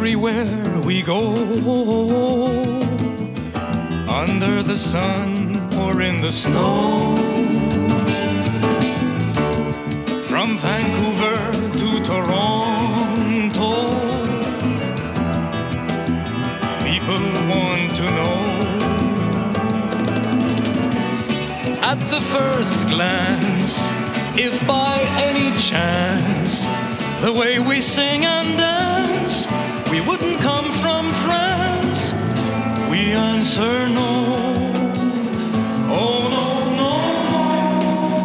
everywhere we go, under the sun or in the snow. From Vancouver to Toronto, people want to know. At the first glance, if by any chance the way we sing and dance, we wouldn't come from France, we answer no. Oh no, no, no.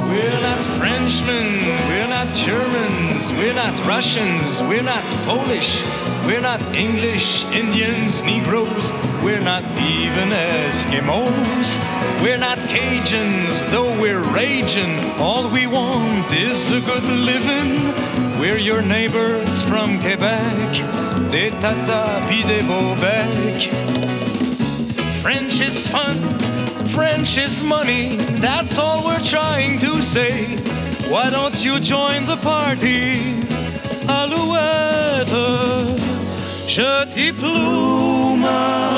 We're not Frenchmen, we're not Germans, we're not Russians, we're not Polish, we're not English, Indians, Negroes, we're not even Eskimos. We're not Cajuns, though we're raging. All we want is a good living. We're your neighbors from Quebec, des Tata pis des Beaubec. French is fun, French is money, that's all we're trying to say. Why don't you join the party? Alouette, je t'y plumerai.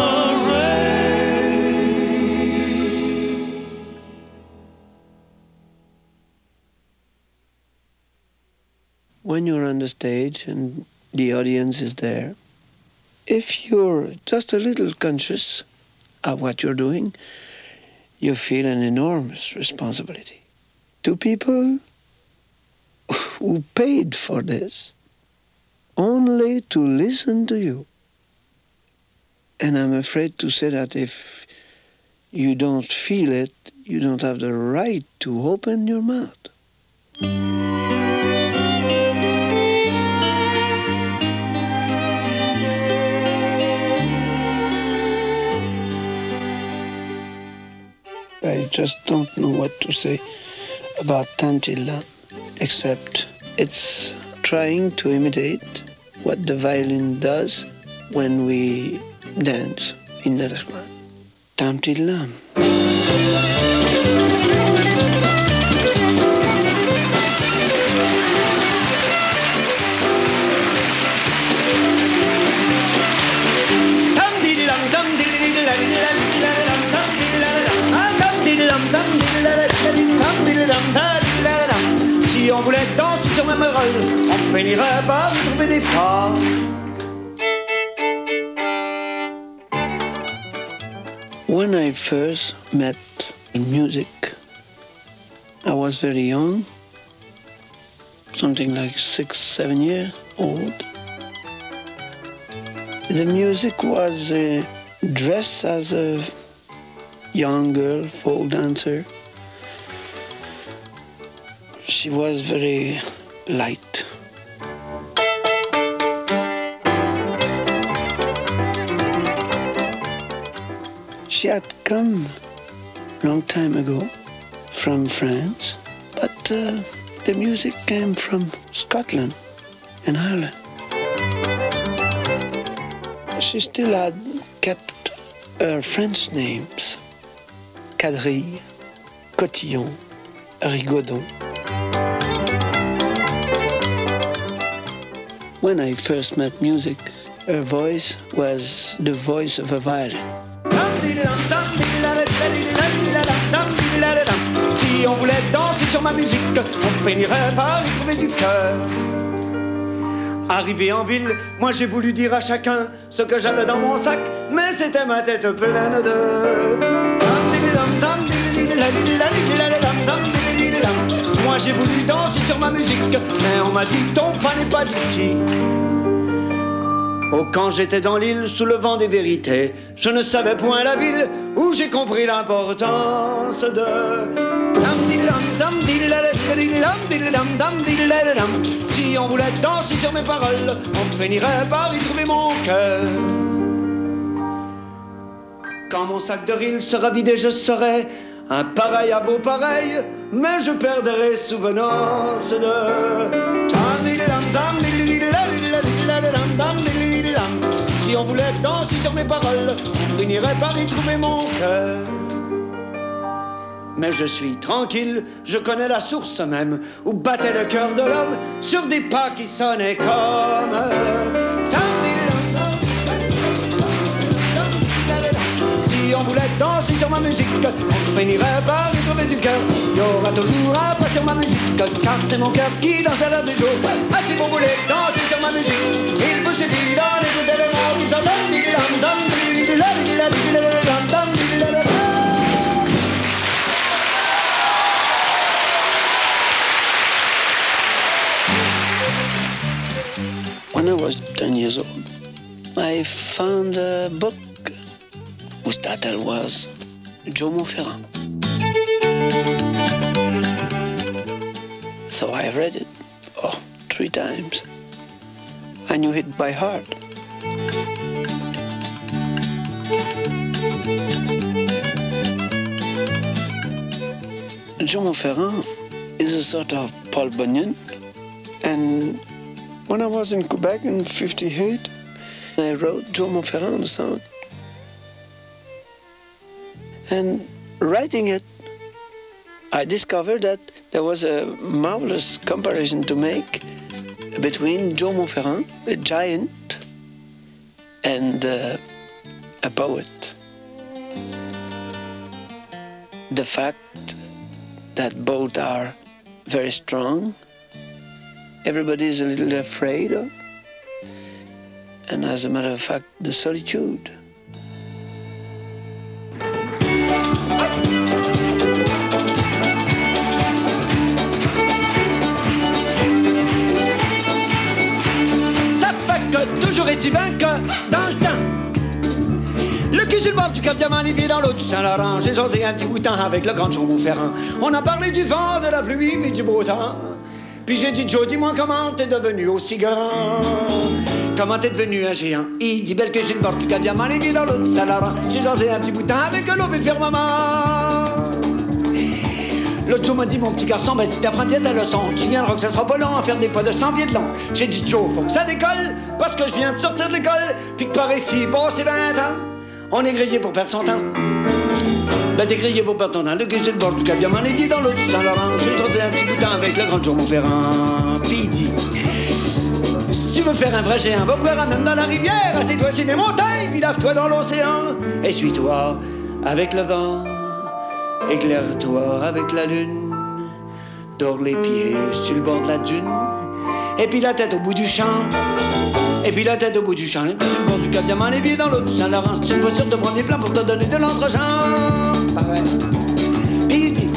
When you're on the stage and the audience is there, if you're just a little conscious of what you're doing, you feel an enormous responsibility to people who paid for this only to listen to you. And I'm afraid to say that if you don't feel it, you don't have the right to open your mouth. I just don't know what to say about Tantilla, except it's trying to imitate what the violin does when we dance in the restaurant. Tantilla. Si on voulait danser sur même rôle, on finirait par trouver des pas. When I first met music, I was very young, something like 6, 7 years old. The music was dressed as a young girl, folk dancer. She was very light. She had come a long time ago from France, but the music came from Scotland and Ireland. She still had kept her French names: Quadrille, Cotillon, Rigaudon. When I first met music, her voice was the voice of a violin. Si on voulait danser sur ma musique, on finirait par y trouver du cœur. Arrivé en ville, moi j'ai voulu dire à chacun ce que j'avais dans mon sac, mais c'était ma tête pleine de... Moi j'ai voulu danser sur ma musique, mais on m'a dit ton pas n'est pas d'ici. Oh, quand j'étais dans l'île sous le vent des vérités, je ne savais point la ville où j'ai compris l'importance de... Si on voulait danser sur mes paroles, on finirait par y trouver mon cœur. Quand mon sac de riz sera vidé, je serai un pareil à beau pareil, mais je perdrai souvenance de... Si on voulait danser sur mes paroles, on finirait par y trouver mon cœur. Mais je suis tranquille, je connais la source même où battait le cœur de l'homme sur des pas qui sonnaient comme... danser sur ma musique. On ne finira par y trouver du cœur. Il y aura toujours un pas sur ma musique, car c'est mon cœur qui danse à l'heure du jour. Ah, si vous voulez danser sur ma musique, il vous suffit d'en écouter le mot qui s'entend. When I was 10 years old, I found a book whose title was Joe Monferrand. So I read it, 3 times. I knew it by heart. Joe Monferrand is a sort of Paul Bunyan, and when I was in Quebec in '58, I wrote Joe Monferrand a song. And writing it, I discovered that there was a marvelous comparison to make between Joe Monferrand, a giant, and a poet. The fact that both are very strong, everybody is a little afraid of, and as a matter of fact, the solitude. Ça fait que toujours est-il bien que dans le temps, le cul sur le bord du Cap Diamant, les pieds dans l'eau du Saint-Laurent, j'ai jasé un petit bout de temps avec le grand Joe Monferrand. On a parlé du vent, de la pluie, mais du beau temps. Puis j'ai dit, Joe, dis-moi comment t'es devenu aussi grand. Comment t'es devenu un géant? Il dit, belle que j'ai le bord du Cap Diamant, les pieds dans l'eau du Saint-Laurent. J'ai jasé un petit bout de temps avec l'eau et le firmament. L'autre Joe m'a dit, mon petit garçon, ben si t'apprends bien ta leçon, tu viendras que ça sera pas long à faire des pas de 100 pieds de long. J'ai dit, Joe, faut que ça décolle, parce que je viens de sortir de l'école, puis que par ici, passé 20 ans, on est grillé pour perdre son temps. Ben t'es grillé pour perdre ton temps, le cul sur le bord du Cap Diamant, les pieds dans l'eau du Saint-Laurent. J'ai sorti un petit bout de temps avec le grand Joe Monferrand. Puis il dit, si tu veux faire un vrai géant, va boire même dans la rivière, assieds-toi sur les montagnes, puis lave-toi dans l'océan. Essuie-toi avec le vent, éclaire-toi avec la lune, dors les pieds sur le bord de la dune, et puis la tête au bout du champ. Et puis la tête au bout du champ, les pieds sur le bord du Cap Diamant, les pieds dans l'eau du Saint-Laurent. Je suis pas sûr de prendre les plans pour te donner de l'entre-champ. Pareil. Puis il dit,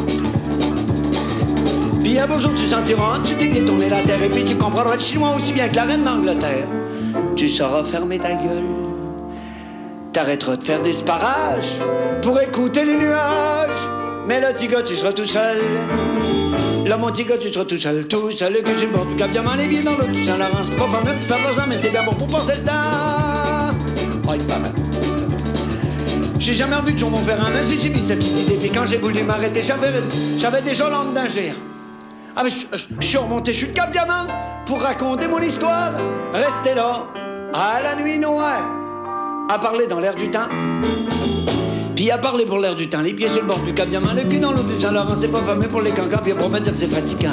puis un beau jour tu sentiras, tu t'es bien tourner la terre, et puis tu comprendras le chinois aussi bien que la reine d'Angleterre. Tu sauras fermer ta gueule, t'arrêteras de faire des sparages pour écouter les nuages. Mais là, petit gars, tu seras tout seul. Là, mon petit gars, tu seras tout seul, le cul sur le bord du Cap Diamant, les pieds dans l'eau du Saint-Laurent. C'est pas fameux pour faire l'argent, mais c'est bien bon pour passer le temps. Oh, il paraît. J'ai jamais revu de Joe Monferrand, mais j'ai mis cette petite idée. Puis quand j'ai voulu m'arrêter, j'avais déjà l'âme d'un géant. Ah, mais je suis remonté sur le Cap Diamant pour raconter mon histoire. Rester là, à la nuit noire, à parler dans l'air du temps. Puis à parler pour l'air du temps, les pieds sur le bord du Cap Diamant, le cul dans l'eau du Saint-Laurent, c'est pas fameux pour les cancans, puis pour me dire que c'est fatigant.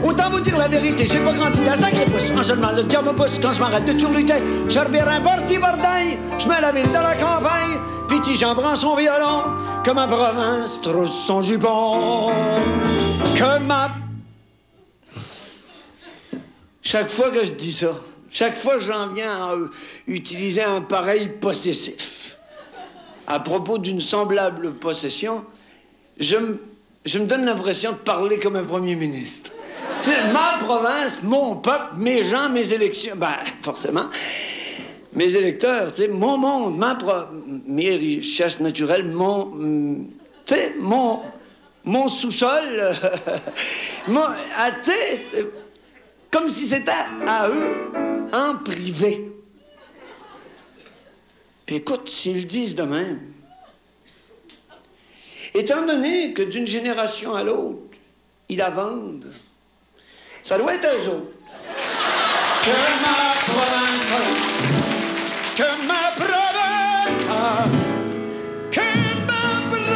Autant vous dire la vérité, j'ai pas grandi la sacrée pousse. En seulement le diable me pousse quand je m'arrête de turluter. Je revire un porti bordaille, je mets la ville de la campagne, puis petit Jean prend son violon, que ma province trousse son jupon. Que ma... Chaque fois que je dis ça, chaque fois que j'en viens à utiliser un pareil possessif à propos d'une semblable possession, je me donne l'impression de parler comme un premier ministre. Tu sais, ma province, mon peuple, mes gens, mes élections, ben forcément, mes électeurs, tu sais, mon monde, mes richesses naturelles, tu sais, mon sous-sol, tu sais, comme si c'était à eux, en privé. Puis écoute, s'ils disent de même, étant donné que d'une génération à l'autre, ils la vendent, ça doit être eux autres. Que ma province, que ma province, que ma province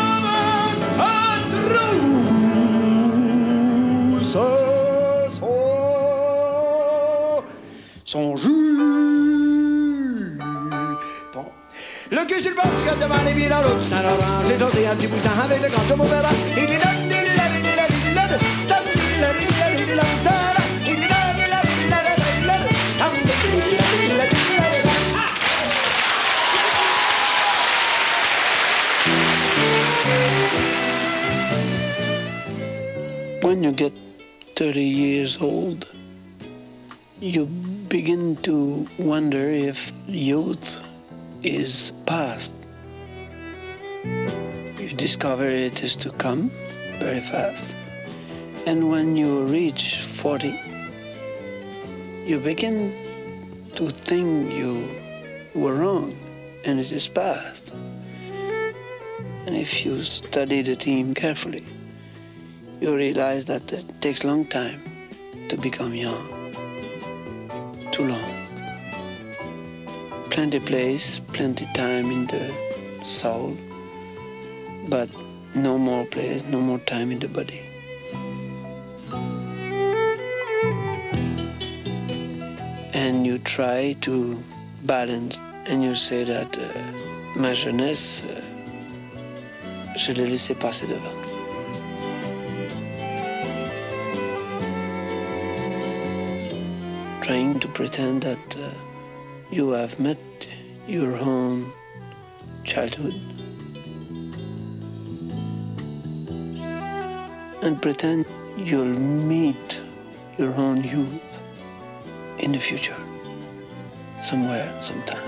son jus. Bon. Le cul sur le bord du cap devant les pieds dans l'eau du Saint-Laurent. J'ai dansé un petit bout de temps avec le grand Tom Verra. When you get 30 years old, you begin to wonder if youth is past. You discover it is to come very fast. And when you reach 40, you begin to think you were wrong and it is past. And if you study the theme carefully, you realize that it takes a long time to become young. Too long. Plenty place, plenty time in the soul, but no more place, no more time in the body. And you try to balance, and you say that ma jeunesse, je l'ai laissé passer devant. Trying to pretend that you have met your own childhood and pretend you'll meet your own youth in the future, somewhere, sometime.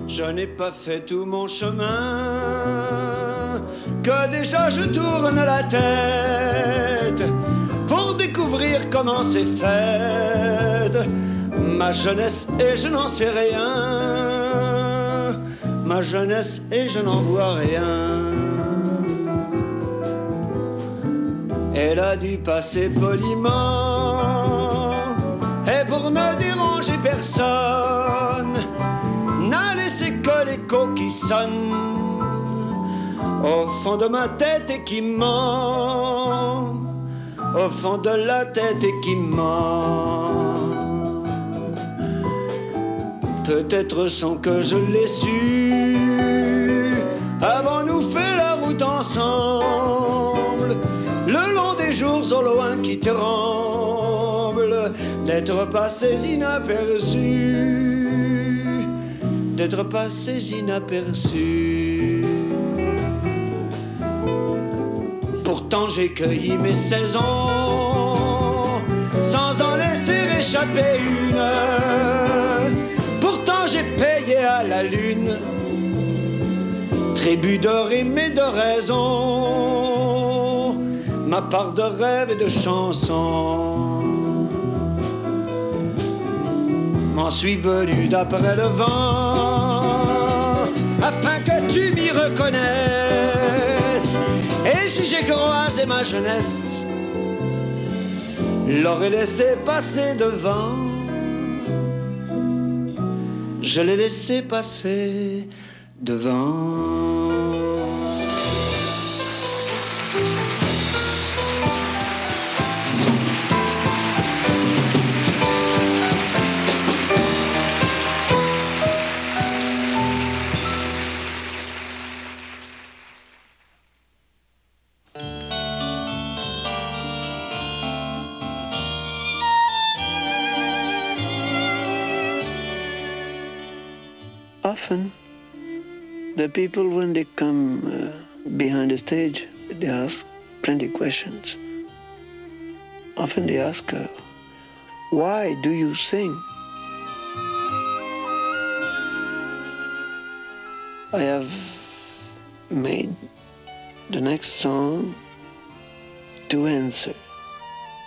Je n'ai pas fait tout mon chemin, que déjà je tourne la tête pour découvrir comment c'est fait ma jeunesse et je n'en sais rien, ma jeunesse et je n'en vois rien. Elle a dû passer poliment et pour ne déranger personne n'a laissé que l'écho qui sonne au fond de ma tête et qui ment, au fond de la tête et qui ment. Peut-être sans que je l'ai su, avons-nous fait la route ensemble, le long des jours au loin qui tremblent, d'être passés inaperçus, d'être passés inaperçus. Pourtant j'ai cueilli mes 16 ans sans en laisser échapper une. Pourtant j'ai payé à la lune tribut de rimes et de raison, ma part de rêves et de chansons. M'en suis venu d'après le vent afin que tu m'y reconnaisses. Et si j'ai croisé ma jeunesse, l'aurais laissé passer devant. Je l'ai laissé passer devant. Often, the people, when they come behind the stage, they ask plenty of questions. Often they ask, why do you sing? I have made the next song to answer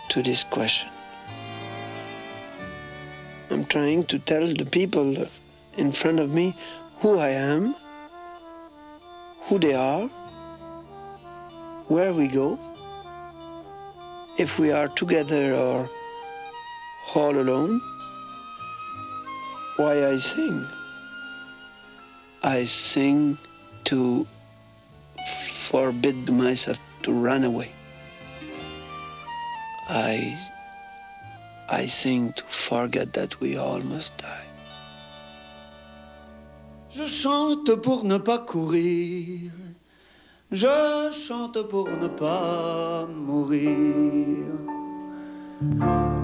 to this question. I'm trying to tell the people in front of me who I am, who they are, where we go, if we are together or all alone, why I sing. I sing to forbid myself to run away. I I sing to forget that we all must die. Je chante pour ne pas courir, je chante pour ne pas mourir,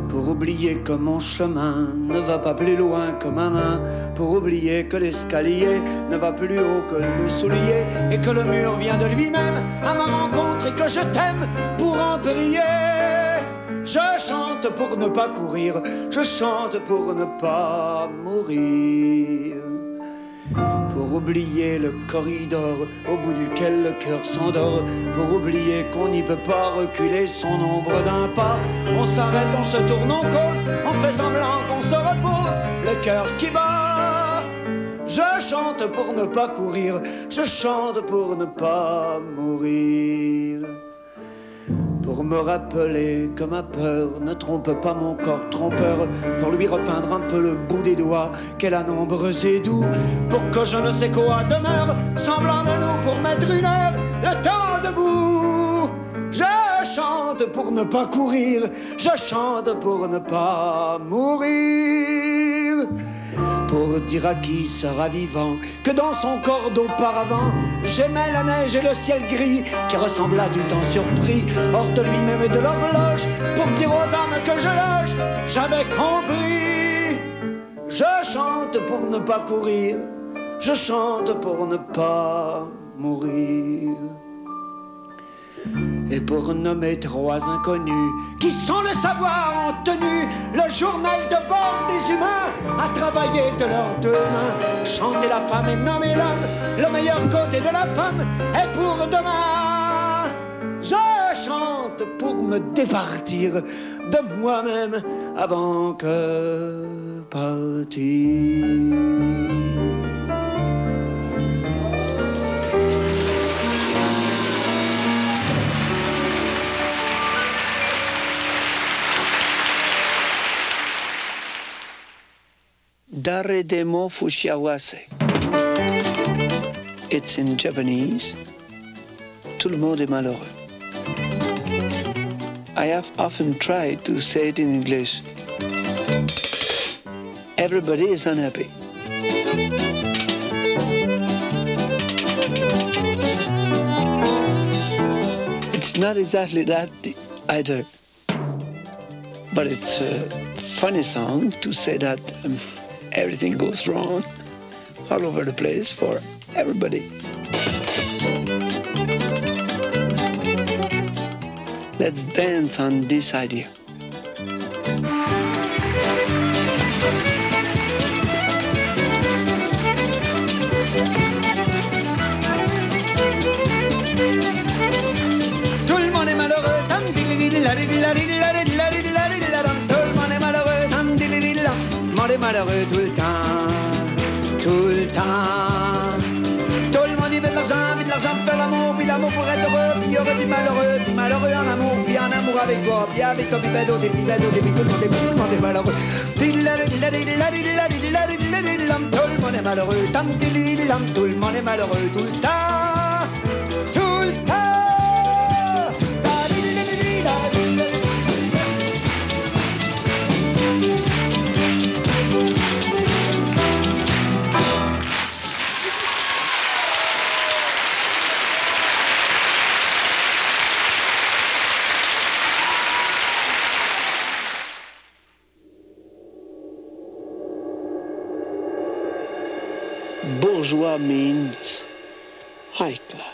pour oublier que mon chemin ne va pas plus loin que ma main, pour oublier que l'escalier ne va plus haut que le soulier, et que le mur vient de lui-même à ma rencontre et que je t'aime pour en prier. Je chante pour ne pas courir, je chante pour ne pas mourir, pour oublier le corridor au bout duquel le cœur s'endort, pour oublier qu'on n'y peut pas reculer son ombre d'un pas. On s'arrête, on se tourne, on cause, on fait semblant qu'on se repose, le cœur qui bat. Je chante pour ne pas courir, je chante pour ne pas mourir, pour me rappeler que ma peur ne trompe pas mon corps trompeur, pour lui repeindre un peu le bout des doigts qu'elle a nombreux et doux, pour que je ne sais quoi demeure semblant de nous, pour mettre une heure le temps debout. Je chante pour ne pas courir, je chante pour ne pas mourir, pour dire à qui sera vivant que dans son corps d'auparavant j'aimais la neige et le ciel gris qui ressemble à du temps surpris hors de lui-même et de l'horloge, pour dire aux âmes que je loge, j'avais compris. Je chante pour ne pas courir, je chante pour ne pas mourir, et pour nommer trois inconnus qui sont le savoir en tenue, le journal de bord des humains à travailler de leurs deux mains, chanter la femme et nommer l'homme, le meilleur côté de la pomme est pour demain. Je chante pour me départir de moi-même avant que partir. Dare demo fushiawase. It's in Japanese. Tout le monde est malheureux. I have often tried to say it in English. Everybody is unhappy. It's not exactly that either, but it's a funny song to say that everything goes wrong all over the place for everybody. Let's dance on this idea. Tout le monde est malheureux, tam tout le monde est malheureux, tam monde est malheureux tout le temps, tout le temps. Tout le monde y veut de l'argent pour faire l'amour, puis l'amour pour être heureux, puis heureux, puis malheureux en amour, puis en amour avec toi, puis avec toi, puis bédo, puis tout le monde est malheureux. Tout le monde est malheureux, tam tout le monde est malheureux tout le temps, tout le temps. Bourgeois means high class.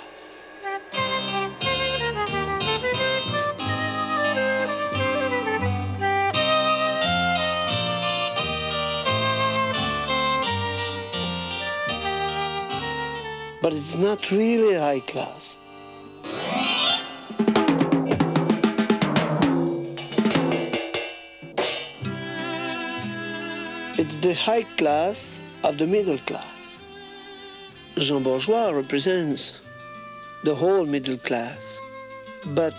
But it's not really high class. It's the high class of the middle class. Jean Bourgeois represents the whole middle class, but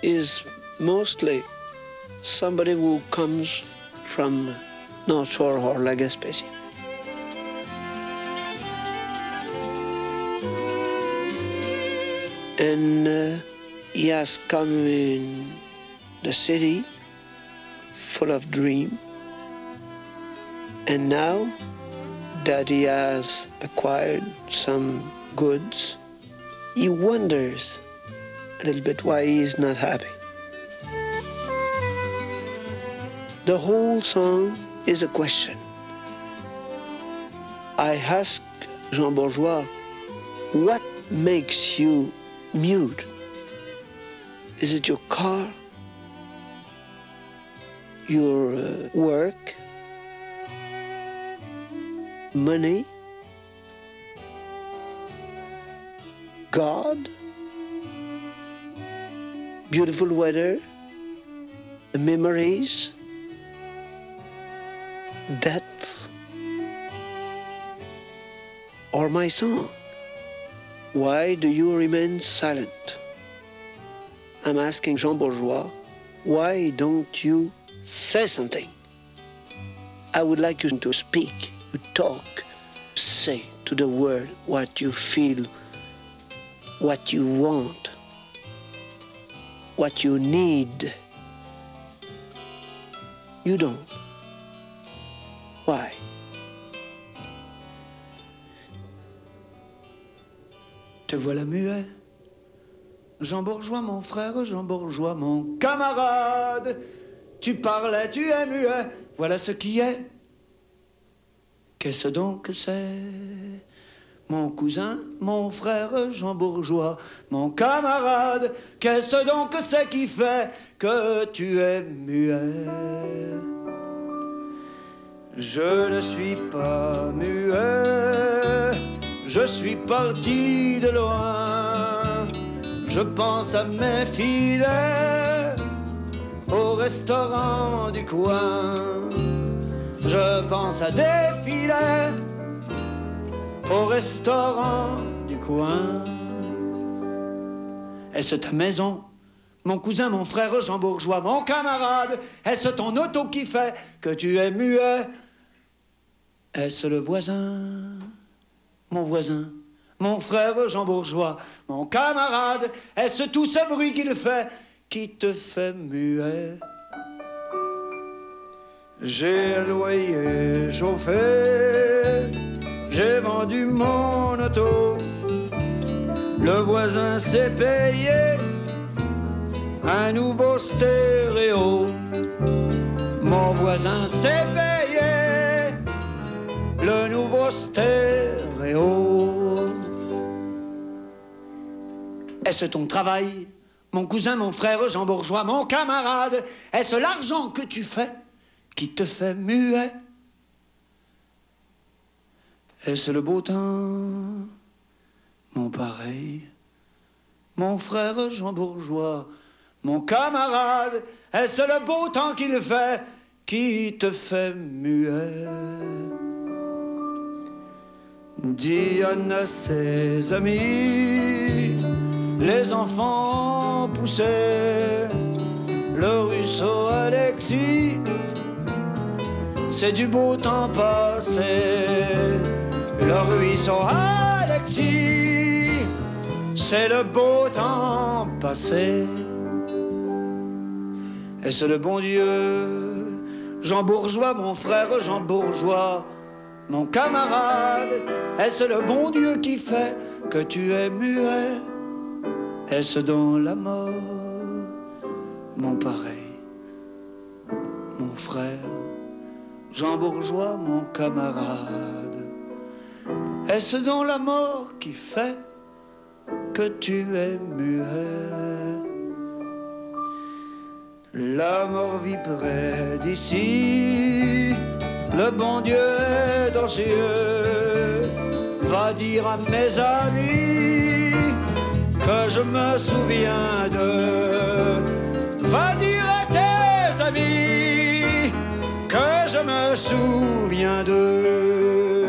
is mostly somebody who comes from North Shore or La Gaspésie. And he has come in the city full of dream. And now that he has acquired some goods, he wonders a little bit why he is not happy. The whole song is a question. I ask Jean Bourgeois, what makes you mute? Is it your car? Your work? Money? God? Beautiful weather? Memories? Death? Or my song? Why do you remain silent? I'm asking Jean Bourgeois, why don't you say something? I would like you to speak, to talk, say to the world what you feel, what you want, what you need. You don't. Why? Te voilà muet, Jean Bourgeois, mon frère, Jean Bourgeois, mon camarade. Tu parlais, tu es muet, voilà ce qui est. Qu'est-ce donc que c'est? Mon cousin, mon frère, Jean Bourgeois, mon camarade. Qu'est-ce donc que c'est qui fait que tu es muet? Je ne suis pas muet, je suis parti de loin. Je pense à mes filets au restaurant du coin. Je pense à des filets au restaurant du coin. Est-ce ta maison, mon cousin, mon frère Jean Bourgeois, mon camarade? Est-ce ton auto qui fait que tu es muet? Est-ce le voisin, mon frère Jean Bourgeois, mon camarade? Est-ce tout ce bruit qu'il fait qui te fait muet? J'ai un loyer chauffé, j'ai vendu mon auto. Le voisin s'est payé un nouveau stéréo. Mon voisin s'est payé le nouveau stéréo. Est-ce ton travail, mon cousin, mon frère Jean Bourgeois, mon camarade? Est-ce l'argent que tu fais qui te fait muet? Est-ce le beau temps, mon pareil, mon frère Jean Bourgeois, mon camarade? Est-ce le beau temps qu'il fait qui te fait muet? Diane à ses amis, les enfants poussaient, le ruisseau Alexis, c'est du beau temps passé. Le ruisseau Alexis, c'est le beau temps passé. Est-ce le bon Dieu, Jean Bourgeois, mon frère Jean Bourgeois, mon camarade? Est-ce le bon Dieu qui fait que tu es muet? Est-ce dans la mort, mon pareil, mon frère Jean Bourgeois, mon camarade? Est-ce dans la mort qui fait que tu es muet? La mort vit près d'ici, le bon Dieu est dans ses cieux. Va dire à mes amis que je me souviens d'eux. Va dire à tes amis que je me souviens d'eux.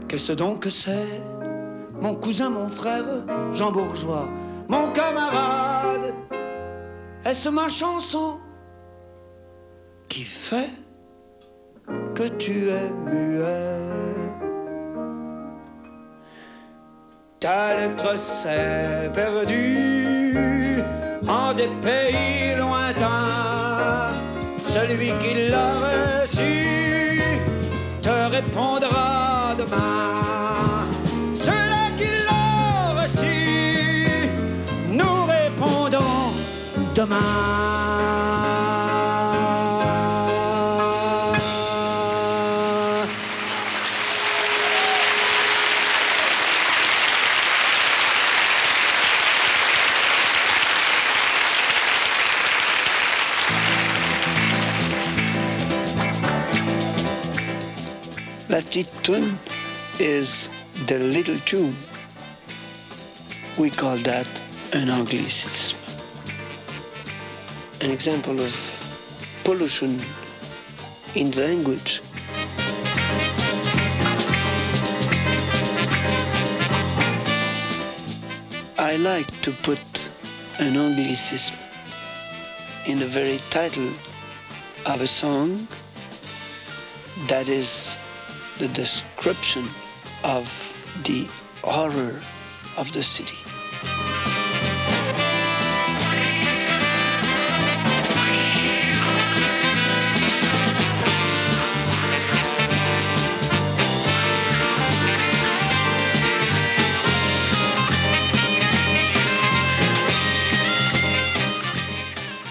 Qu'est-ce donc que c'est, mon cousin, mon frère Jean Bourgeois, mon camarade? Est-ce ma chanson qui fait que tu es muet? Ta lettre s'est perdue en des pays lointains. celui qui l'a reçu te répondra demain. Ceux-là qui l'ont reçu nous répondront demain. La petite tune is the little tune. We call that an anglicism. An example of pollution in the language. I like to put an anglicism in the very title of a song that is the description of the horror of the city.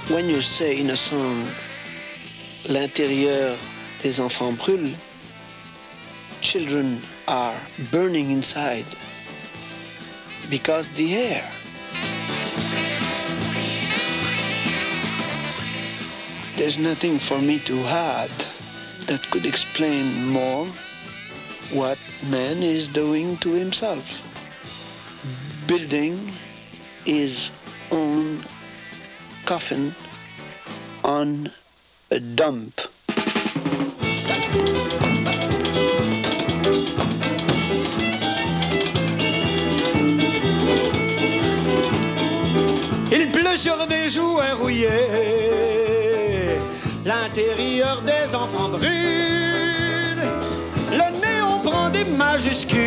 When you say in a song, l'intérieur des enfants brûle, children are burning inside because the air. There's nothing for me to add that could explain more what man is doing to himself. Building his own coffin on a dump. Il pleut sur des jouets rouillés, l'intérieur des enfants brûle, le néon prend des majuscules,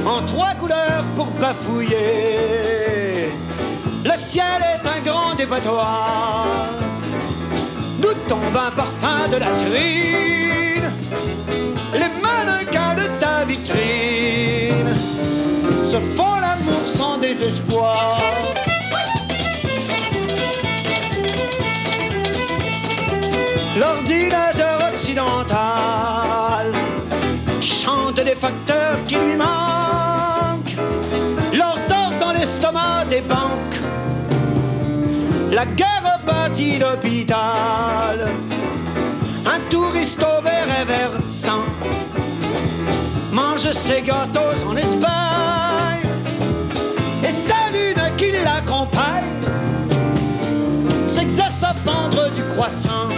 en 3 couleurs pour bafouiller. Le ciel est un grand dépotoir, d'où tombe un parfum de latrine. Les mannequins de ta vitrine se font l'amour sans désespoir. L'ordinateur occidental chante des facteurs qui lui manquent, l'or dort dans l'estomac des banques. La guerre bâtit l'hôpital, un touriste au vert et versant mange ses gâteaux en Espagne, et sa lune qui l'accompagne s'exerce à vendre du croissant.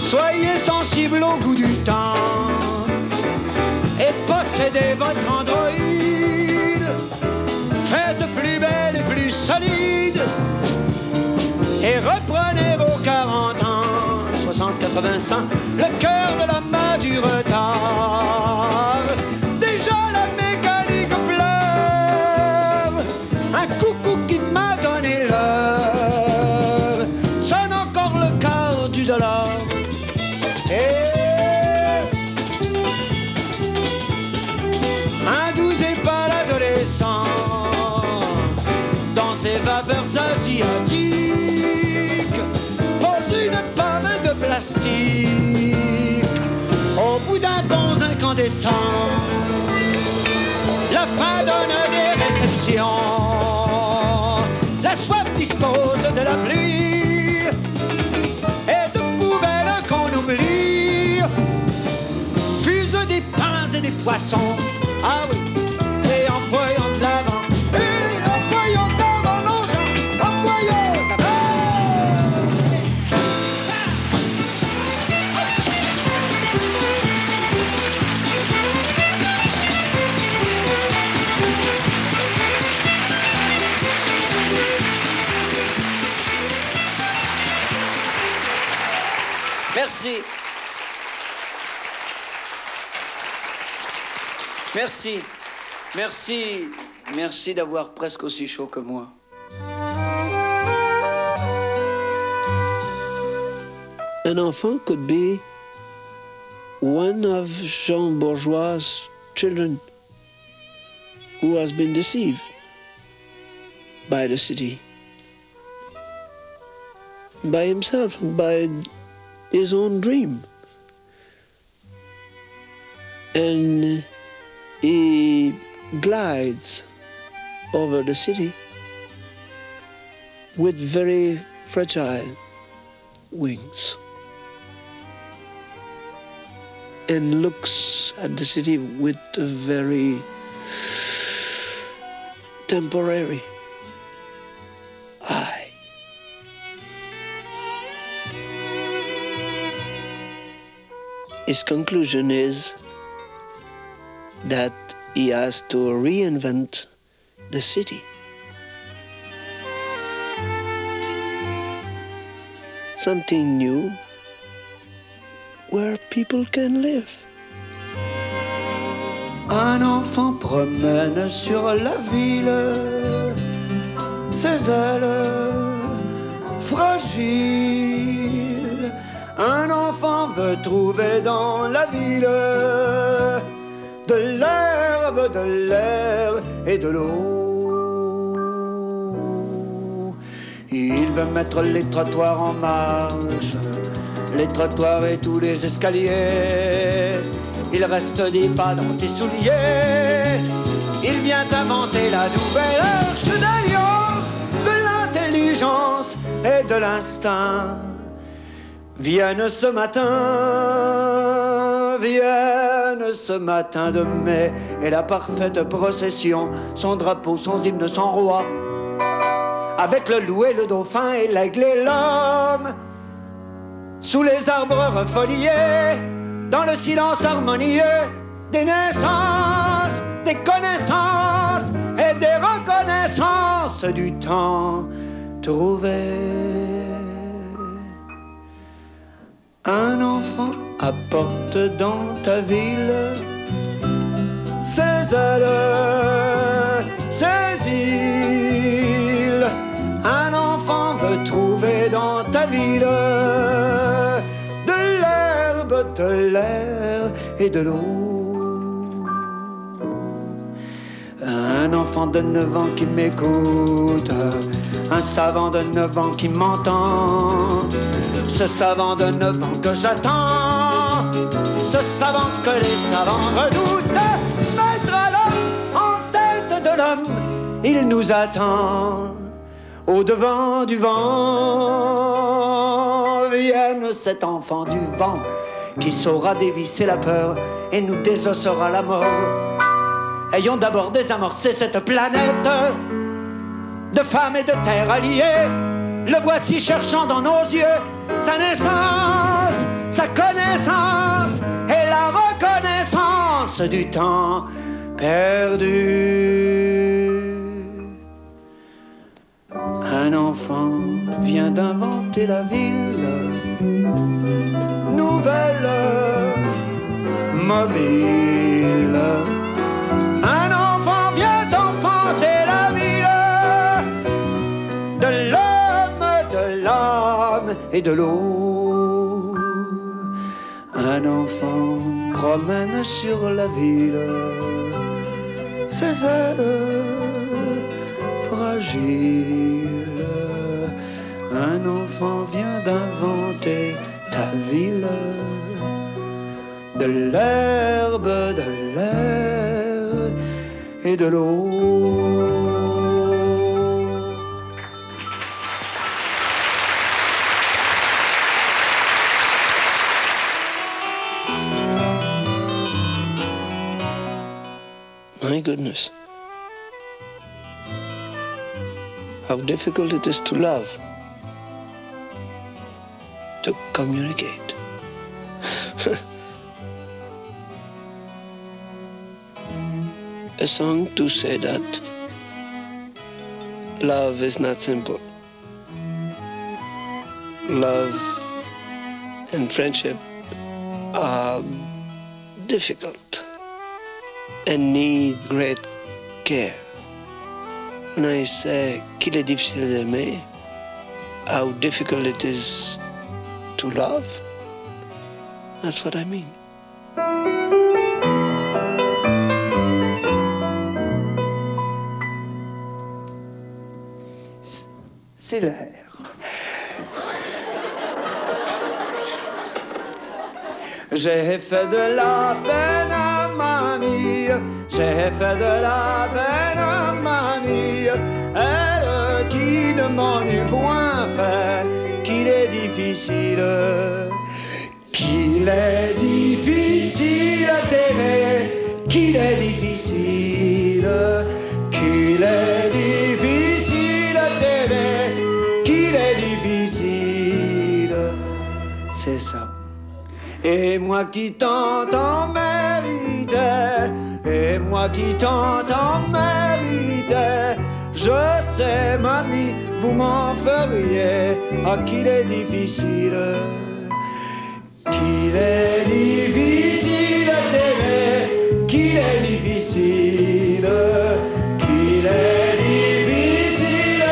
Soyez sensible au goût du temps et possédez votre androïde. Faites plus belle et plus solide et reprenez vos 40 ans, 60, 80, 100, le cœur de l'homme a du retard. Déjà la mécanique pleure, un coucou qui m'a donné l'heure, sonne encore le quart du dollar. Un doux et pâle adolescent dans ses vapeurs asiatiques pose une pomme de plastique au bout d'un bon incandescent. La faim donne des réceptions, la soif dispose de la pluie et de poubelles qu'on oublie, fusent des pains et des poissons. Ah oui, et envoyons de l'avant, et envoyons d'avant nos gens, envoyons d'avant. Merci. Merci. Merci Merci d'avoir presque aussi chaud que moi. An enfant could be one of Jean Bourgeois' children who has been deceived by the city, by himself, by his own dream. And he glides over the city with very fragile wings and looks at the city with a very temporary eye. His conclusion is that he has to reinvent the city. Something new where people can live. Un enfant promène sur la ville ses ailes fragiles. Un enfant veut trouver dans la ville de l'herbe, de l'air et de l'eau. Il veut mettre les trottoirs en marche, les trottoirs et tous les escaliers. Il reste des pas dans tes souliers. Il vient inventer la nouvelle arche d'alliance de l'intelligence et de l'instinct. Vienne ce matin de mai et la parfaite procession, son drapeau, son hymne, son roi, avec le loup et le dauphin et l'aigle et l'homme, sous les arbres refoliés, dans le silence harmonieux des naissances, des connaissances et des reconnaissances du temps trouvé. Un enfant apporte dans ta ville ses ailes, ses îles. Un enfant veut trouver dans ta ville de l'herbe, de l'air et de l'eau. Un enfant de 9 ans qui m'écoute, un savant de 9 ans qui m'entend, ce savant de 9 ans que j'attends, ce savant que les savants redoutent, mettre à l'homme en tête de l'homme, il nous attend. Au devant du vent, vienne cet enfant du vent qui saura dévisser la peur et nous désossera la mort. Ayons d'abord désamorcé cette planète de femmes et de terre alliées. Le voici cherchant dans nos yeux sa naissance, sa connaissance et la reconnaissance du temps perdu. Un enfant vient d'inventer la ville nouvelle, mobile. Un enfant vient enfanter la ville de l'homme et de l'eau. Un enfant promène sur la ville ses ailes fragiles. Un enfant vient d'inventer ta ville, de l'herbe, de l'air et de l'eau. My goodness, how difficult it is to love, to communicate. A song to say that love is not simple. Love and friendship are difficult and need great care When I say qu'il est difficile d'aimer, how difficult it is to love, that's what I mean. C'est l'air. J'ai fait de la peine à mamie, j'ai fait de la peine à mamie, elle qui ne m'en eût point fait, qu'il est difficile d'aimer, qu'il est difficile, qu'il est difficile d'aimer, qu'il est difficile, c'est ça. Et moi qui tant en méritais, et moi qui tant en méritais, je sais, mamie, vous m'en feriez, ah, qu'il est difficile d'aimer, qu'il est difficile, qu'il est difficile d'aimer, qu'il est difficile.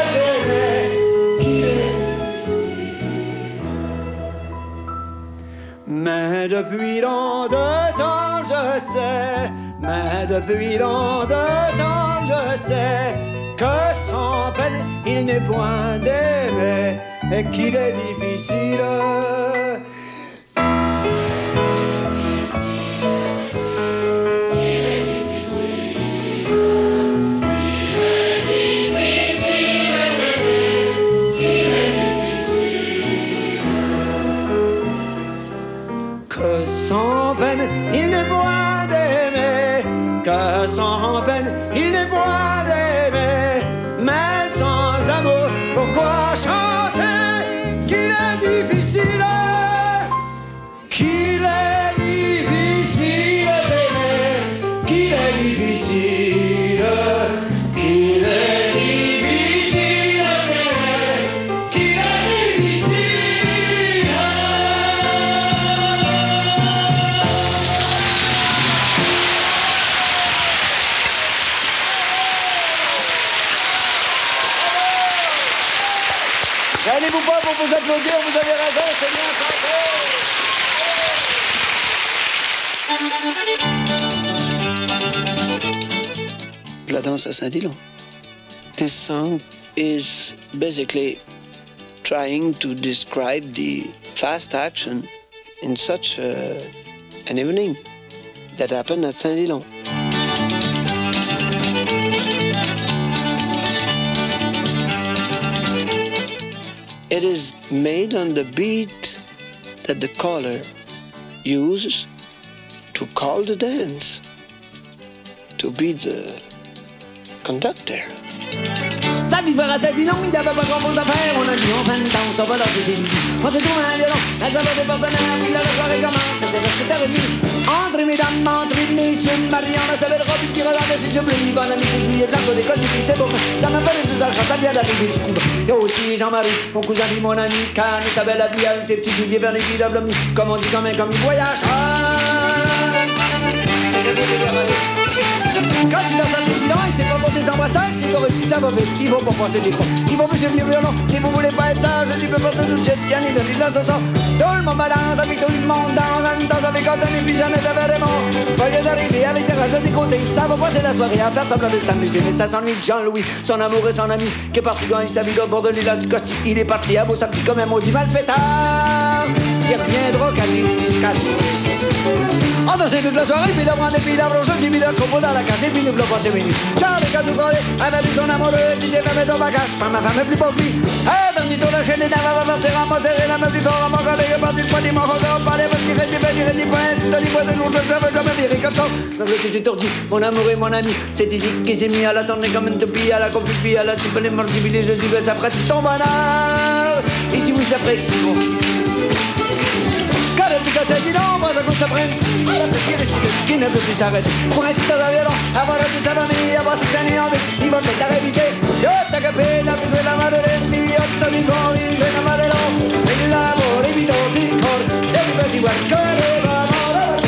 Mais depuis long de temps je sais, mais depuis long de temps je sais que sans peine il n'est point d'aimer et qu'il est difficile. Que sans peine il n'est point d'aimer, que sans peine il n'est point d'aimer, mais sans amour pourquoi chanter qu'il est difficile, qu'il est difficile d'aimer, qu'il est difficile, qu'il est difficile d'aimer, qu'il est difficile. Gênez-vous pas pour vous applaudir, vous avez raison, c'est bien chanté. La danse à Saint-Dillon. This song is basically trying to describe the fast action in such an evening that happened at Saint-Dillon. It is made on the beat that the caller uses to call the dance, to be the conductor. Samedi soir à Saint-Dillon, il n'y avait pas grand-chose à faire. On a dit en fin de temps, on va leur chez nous. On s'est trouvé un violon, la saveur des partenaires, puis là la soirée commence. C'était vers 7h30. Entre mesdames, entre messieurs, Marion, la saveur de robe qui regardait si je me dis, bon ami, c'est souillé, plein sur l'école, et puis c'est bon. Ça m'a fait les usages quand ça vient d'arriver du coup. Et aussi Jean-Marie, mon cousin, puis mon ami, Cam, Isabelle, la vie avec ses petits souliers vers les filles d'Oblomny. Comme on dit quand même, comme il voyage. Quand tu danses à Saint-Dillon, et c'est pas pour des embrassages, c'est correct, ça va vite, il faut pas penser des fois. Il faut monsieur vieux violon, si vous voulez pas être sage, tu peux porter tout le jet, tiens, il donne la chanson. Tout le monde balade avec tout le monde, dans la danse avec Anthony, puis jamais t'avais des mots. Pas lieu d'arriver avec des races des côtés, ça va passer la soirée à faire semblant de s'amuser. Mais ça s'ennuie, Jean-Louis, son amour et son ami, qui est parti quand il s'habille au bord de l'île du Costi. Il est parti à beau samedi comme un maudit malfaiteur. Il reviendra qu'à on dansait toute la soirée, puis la moindre, puis la blanche, j'ai mis le combo dans la cage, et puis nous voulons passer minuit. J'avais qu'à tout coller, elle m'a dit son amoureux, dit elle m'a mis dans ma cage, pas ma femme est plus pauvre, puis. Dernier tour, la chaîne est d'avant, va partir à monter, et la meuf du fort, à mon collègue, parti le poignet, mon regard, parler, va tirer des belles, des points, ça lui voit des jours, je veux jamais virer comme ça. Mais le petit tourdi, mon amour et mon ami, c'est ici qu'il s'est mis à la tournée comme une toupie, à la compupie, à la type, les mortibilés, je dis que ça ferait si ton bonheur. Et si oui, ça ferait que c'est bon. Quand le petit casse dit non, moi, ça coûte ça prenne. Qui ne peut plus s'arrêter. Pour rester dans un violon, avoir la toute sa famille, avoir ses années en vie, il va peut-être t'arrêter. Yo, t'as capé, la plus belle amare de mi, otto mi convi, c'est la malero. Et l'amour, évito, sin cor, et le petit bois, que le va mort.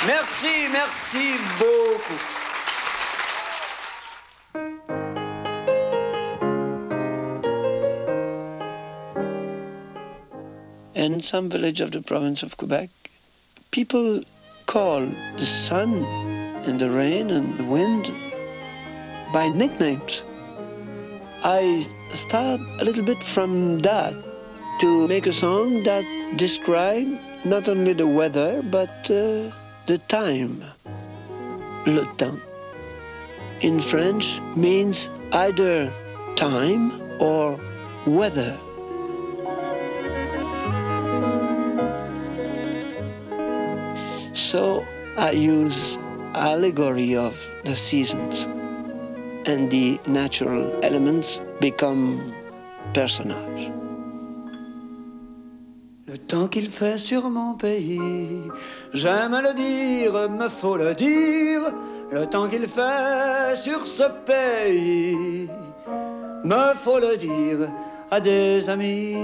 Merci, merci beaucoup. In some village of the province of Quebec, people call the sun and the rain and the wind by nicknames. I start a little bit from that to make a song that describes not only the weather, but the time. Le temps in French means either time or weather. So I use allegory of the seasons, and the natural elements become personnages. Le temps qu'il fait sur mon pays, j'aime le dire, me faut le dire. Le temps qu'il fait sur ce pays, me faut le dire à des amis.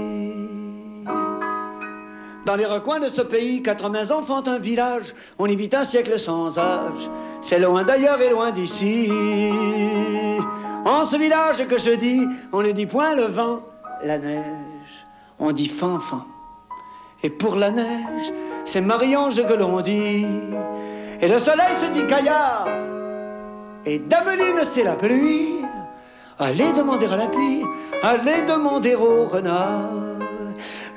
Dans les recoins de ce pays, 4 maisons font un village. On y vit un siècle sans âge. C'est loin d'ailleurs et loin d'ici. En ce village que je dis, on ne dit point le vent, la neige. On dit fanfan. Et pour la neige, c'est Marie-Ange que l'on dit. Et le soleil se dit caillard. Et Dameline, c'est la pluie. Allez demander à la pluie, allez demander au renard.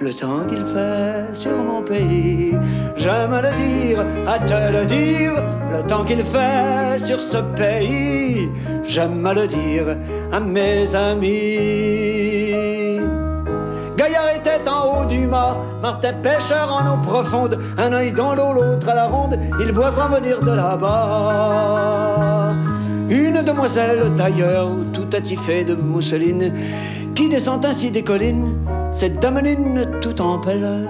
Le temps qu'il fait sur mon pays, j'aime le dire, à te le dire. Le temps qu'il fait sur ce pays, j'aime le dire à mes amis. Gaillard était en haut du mât, Martin pêcheur en eau profonde, un œil dans l'eau, l'autre à la ronde, il voit s'en venir de là-bas une demoiselle d'ailleurs, tout attifée de mousseline, qui descend ainsi des collines, cette Dameline tout en pâleur.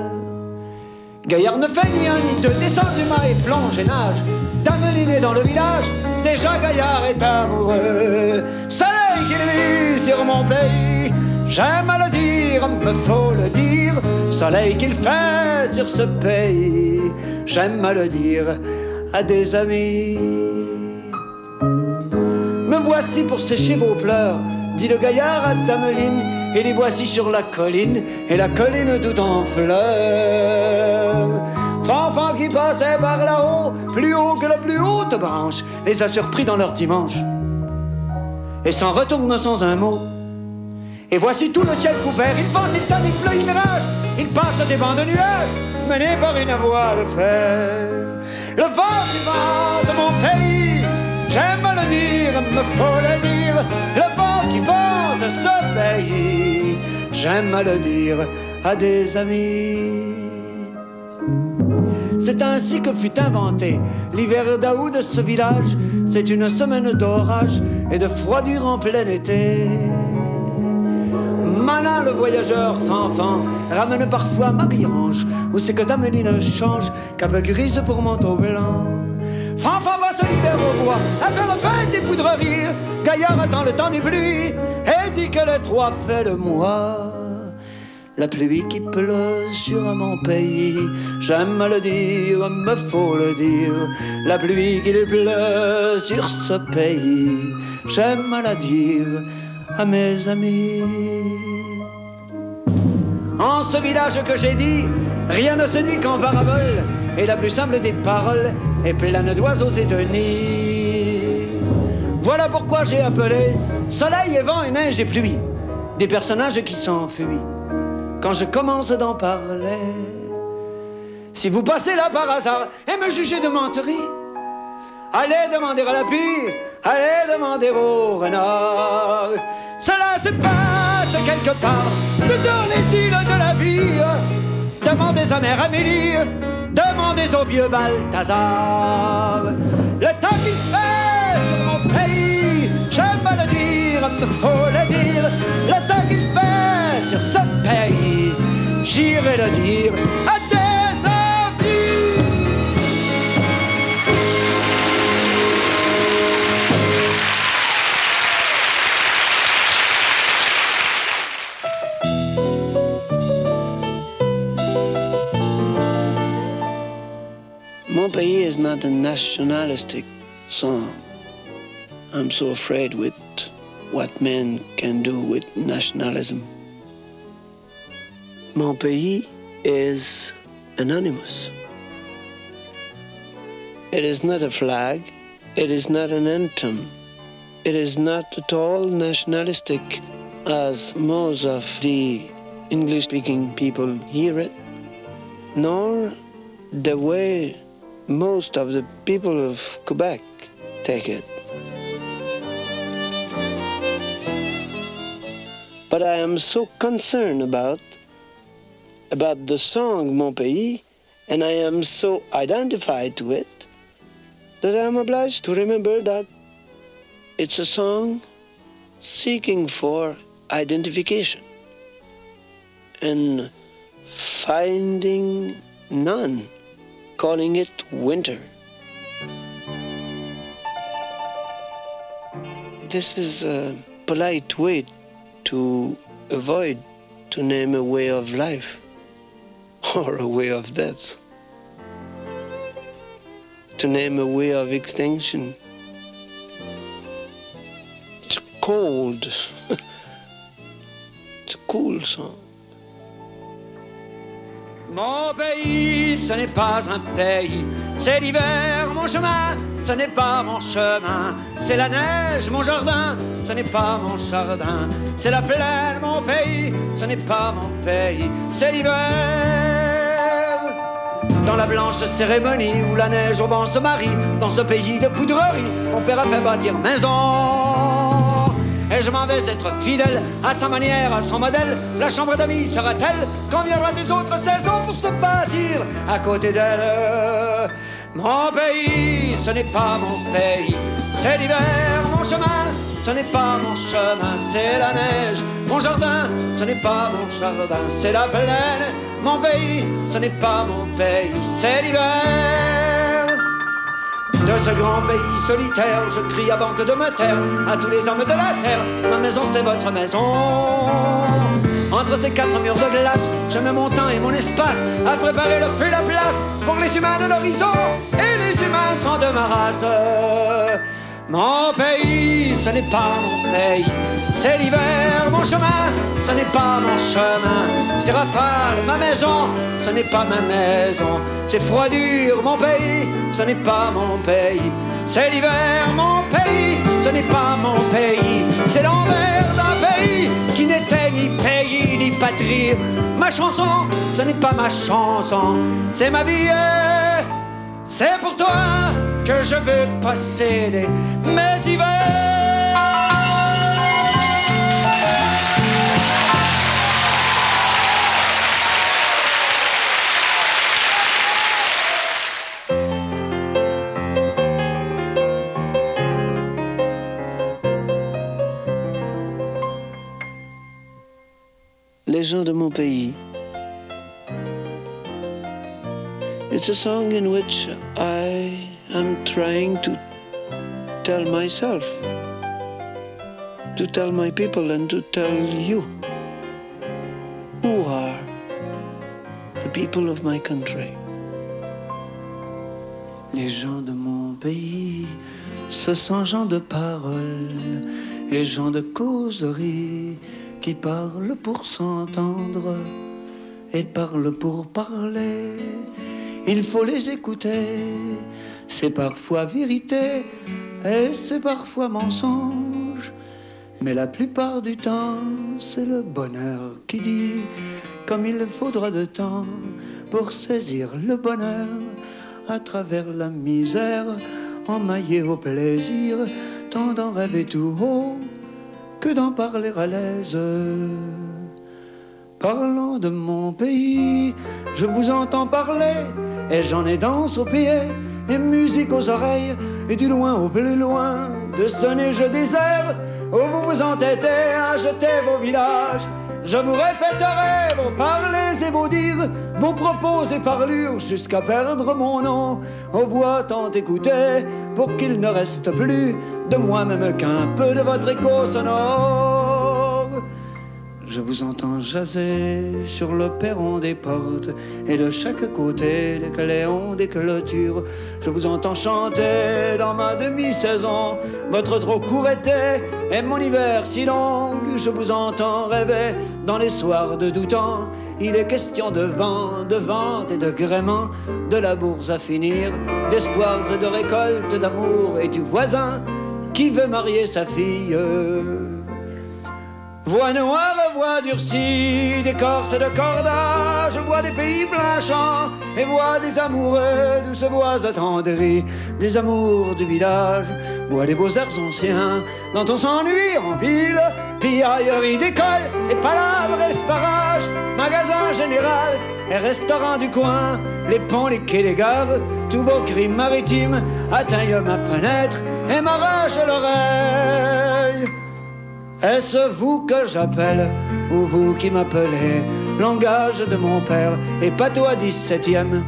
Gaillard ne fait ni un ni deux, descend du mât et plonge et nage. Dameline est dans le village, déjà Gaillard est amoureux. Soleil qu'il vit sur mon pays, j'aime à le dire, me faut le dire. Soleil qu'il fait sur ce pays, j'aime à le dire à des amis. Me voici pour sécher vos pleurs, dit le Gaillard à Dameline, et les voici sur la colline, et la colline tout en fleurs. Fanfan qui passait par là-haut, plus haut que la plus haute branche, les a surpris dans leur dimanche, et s'en retourne sans un mot. Et voici tout le ciel couvert, il vente, il tame, il pleut, il nage, il passe des bancs de nuages, menés par une voie de fer. Le vent du vent de mon pays, j'aime le dire, me faut le dire. Le vent qui vente ce pays, j'aime le dire à des amis. C'est ainsi que fut inventé l'hiver d'août de ce village. C'est une semaine d'orage et de froidure en plein été. Manin le voyageur fanfan ramène parfois Marie-Ange, où c'est que Dameline change cape grise pour manteau blanc. Fanfan va ce l'hiver au bois à faire la fête des poudreries. Gaillard attend le temps des pluies et dit que les 3 fait le mois. La pluie qui pleut sur mon pays, j'aime à le dire, me faut le dire. La pluie qui pleut sur ce pays, j'aime à la dire à mes amis. En ce village que j'ai dit, rien ne se dit qu'en parabole, et la plus simple des paroles est pleine d'oiseaux et de nids. Voilà pourquoi j'ai appelé soleil et vent et neige et pluie des personnages qui s'enfuient quand je commence d'en parler. Si vous passez là par hasard et me jugez de menterie, allez demander à la pluie, allez demander au renard. Cela se passe quelque part dans les îles de la vie. Demandez à mère Amélie, demandez au vieux Balthazar. Le temps qu'il fait sur mon pays, j'aime à le dire, me faut le dire. Le temps qu'il fait sur ce pays, j'irai le dire à des amis. Mon Pays is not a nationalistic song. I'm so afraid with what men can do with nationalism. Mon Pays is anonymous. It is not a flag. It is not an anthem. It is not at all nationalistic as most of the English-speaking people hear it, nor the way most of the people of Quebec take it. But I am so concerned about the song Mon Pays, and I am so identified to it, that I am obliged to remember that it's a song seeking for identification and finding none, calling it winter. This is a polite way to avoid to name a way of life or a way of death, to name a way of extinction. It's cold. It's a cool song. Mon pays, ce n'est pas un pays, c'est l'hiver, mon chemin, ce n'est pas mon chemin, c'est la neige, mon jardin, ce n'est pas mon jardin, c'est la plaine, mon pays, ce n'est pas mon pays, c'est l'hiver. Dans la blanche cérémonie où la neige au vent se marie, dans ce pays de poudrerie, mon père a fait bâtir maison. Et je m'en vais être fidèle à sa manière, à son modèle. La chambre d'amis sera-t-elle quand viendra des autres saisons pour se bâtir à côté d'elle? Mon pays, ce n'est pas mon pays, c'est l'hiver, mon chemin, ce n'est pas mon chemin, c'est la neige. Mon jardin, ce n'est pas mon jardin, c'est la plaine. Mon pays, ce n'est pas mon pays, c'est l'hiver. De ce grand pays solitaire, je crie à banque de me taire à tous les hommes de la terre. Ma maison, c'est votre maison. Entre ces quatre murs de glace, je mets mon temps et mon espace à préparer le feu et la place pour les humains de l'horizon. Et les humains sont de ma race. Mon pays, ce n'est pas mon pays, c'est l'hiver, mon chemin, ce n'est pas mon chemin, c'est rafale, ma maison, ce n'est pas ma maison, c'est froidure, mon pays, ce n'est pas mon pays, c'est l'hiver, mon pays, ce n'est pas mon pays, c'est l'envers d'un pays qui n'était ni pays ni patrie. Ma chanson, ce n'est pas ma chanson, c'est ma vie. C'est pour toi que je veux posséder mes hivers. Les gens de mon pays. It's a song in which I am trying to tell myself, to tell my people and to tell you who are the people of my country. Les gens de mon pays, ce sont gens de parole et gens de causerie qui parlent pour s'entendre et parlent pour parler. Il faut les écouter, c'est parfois vérité et c'est parfois mensonge. Mais la plupart du temps, c'est le bonheur qui dit comme il faudra de temps pour saisir le bonheur à travers la misère, emmaillé au plaisir, tant d'en rêver tout haut que d'en parler à l'aise. Parlant de mon pays, je vous entends parler, et j'en ai danse aux pieds, et musique aux oreilles, et du loin au plus loin, de ce neigeux désert, où vous vous entêtez à jeter vos villages. Je vous répéterai vos parlers et vos dires, vos propos et parlures, jusqu'à perdre mon nom, aux voix tant écoutées, pour qu'il ne reste plus de moi-même qu'un peu de votre écho sonore. Je vous entends jaser sur le perron des portes et de chaque côté les cléons des clôtures. Je vous entends chanter dans ma demi-saison votre trop court été et mon hiver si long. Je vous entends rêver dans les soirs de doux temps. Il est question de vent, de vente et de gréement, de la bourse à finir, d'espoirs et de récoltes, d'amour et du voisin qui veut marier sa fille. Voix noire, voix durcie, d'écorce et de cordage, voix des pays pleins champs et voix des amoureux, douces voix attendries, des amours du village, voix des beaux airs anciens, dont on s'ennuie en ville, piaillerie d'école et palabres esparage, magasin général et restaurant du coin, les ponts, les quais, les gares, tous vos cris maritimes atteignent ma fenêtre et m'arrachent l'oreille. Est-ce vous que j'appelle, ou vous qui m'appelez, langage de mon père et patois 17e?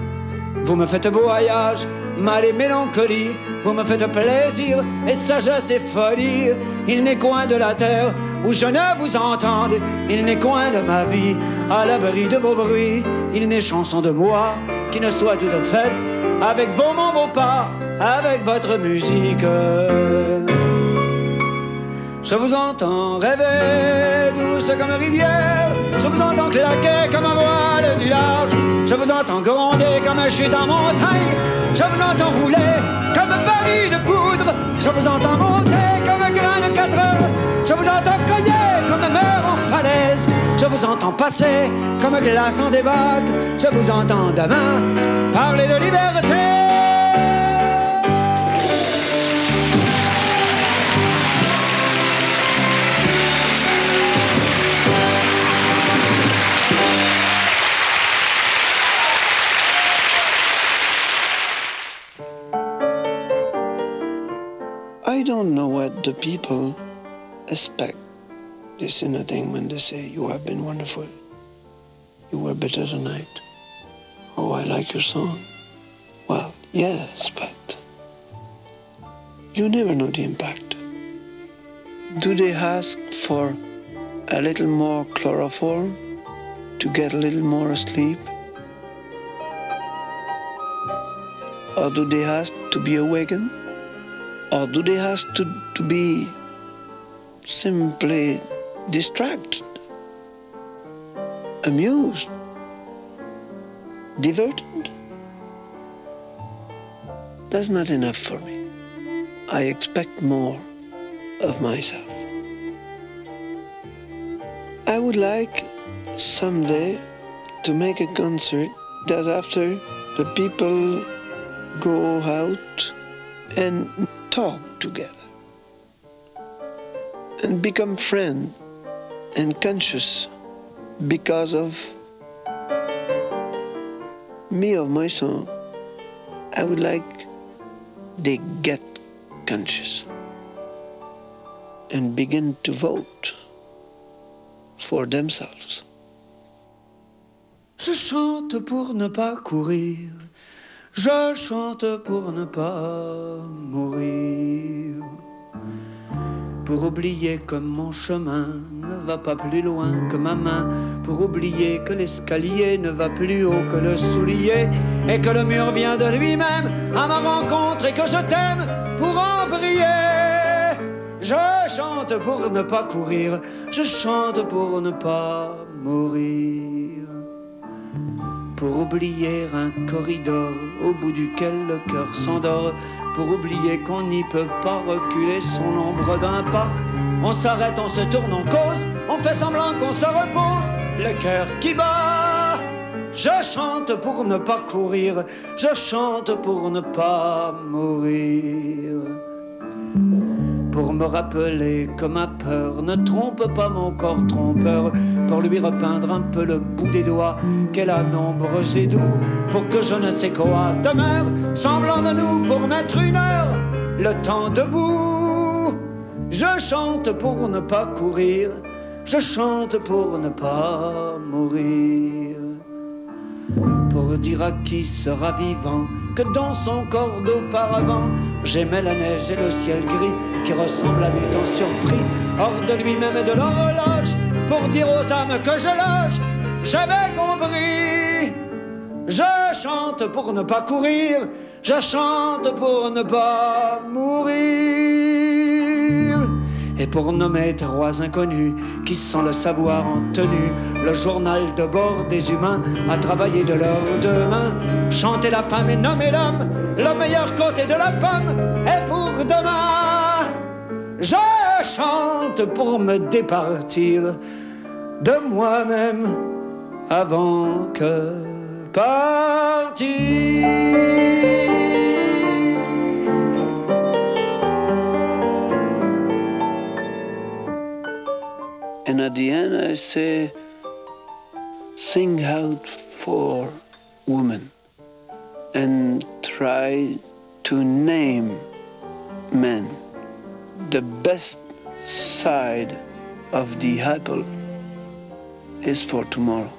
Vous me faites voyage, mal et mélancolie, vous me faites plaisir et sagesse et folie. Il n'est coin de la terre où je ne vous entende, il n'est coin de ma vie à l'abri de vos bruits. Il n'est chanson de moi qui ne soit toute faite avec vos mots, vos pas, avec votre musique. Je vous entends rêver, douce comme rivière. Je vous entends claquer comme un voile du large. Je vous entends gronder comme un chute en montagne. Je vous entends rouler comme un baril de poudre. Je vous entends monter comme un grain de 4 heures. Je vous entends cogner comme un mer en falaise. Je vous entends passer comme glace en débac. Je vous entends demain parler de liberté. I don't know what the people expect this in a thing when they say, you have been wonderful, you were better tonight, oh, I like your song. Well, yes, but you never know the impact. Do they ask for a little more chloroform to get a little more asleep? Or do they ask to be awakened? Or do they ask to be simply distracted, amused, diverted? That's not enough for me. I expect more of myself. I would like someday to make a concert that after the people go out and talk together and become friends and conscious because of me, of my song. I would like they get conscious and begin to vote for themselves. Je chante pour ne pas courir, je chante pour ne pas mourir, pour oublier que mon chemin ne va pas plus loin que ma main, pour oublier que l'escalier ne va plus haut que le soulier, et que le mur vient de lui-même à ma rencontre, et que je t'aime pour en prier. Je chante pour ne pas courir, je chante pour ne pas mourir, pour oublier un corridor au bout duquel le cœur s'endort, pour oublier qu'on n'y peut pas reculer son ombre d'un pas. On s'arrête, on se tourne, on cause, on fait semblant qu'on se repose, le cœur qui bat. Je chante pour ne pas courir, je chante pour ne pas mourir, pour me rappeler que ma peur ne trompe pas mon corps trompeur, pour lui repeindre un peu le bout des doigts qu'elle a nombreux et doux, pour que je ne sais quoi demeure semblant de nous, pour mettre une heure le temps debout. Je chante pour ne pas courir, je chante pour ne pas mourir, pour dire à qui sera vivant que dans son corps d'auparavant j'aimais la neige et le ciel gris qui ressemble à du temps surpris, hors de lui-même et de l'horloge pour dire aux âmes que je loge, j'avais compris. Je chante pour ne pas courir, je chante pour ne pas mourir. Et pour nommer trois inconnus qui sans le savoir ont tenu le journal de bord des humains à travailler de leurs deux mains, chanter la femme et nommer l'homme, le meilleur côté de la pomme est pour demain. Je chante pour me départir de moi-même avant que partir. And at the end I say, sing out for women and try to name men. The best side of the apple is for tomorrow.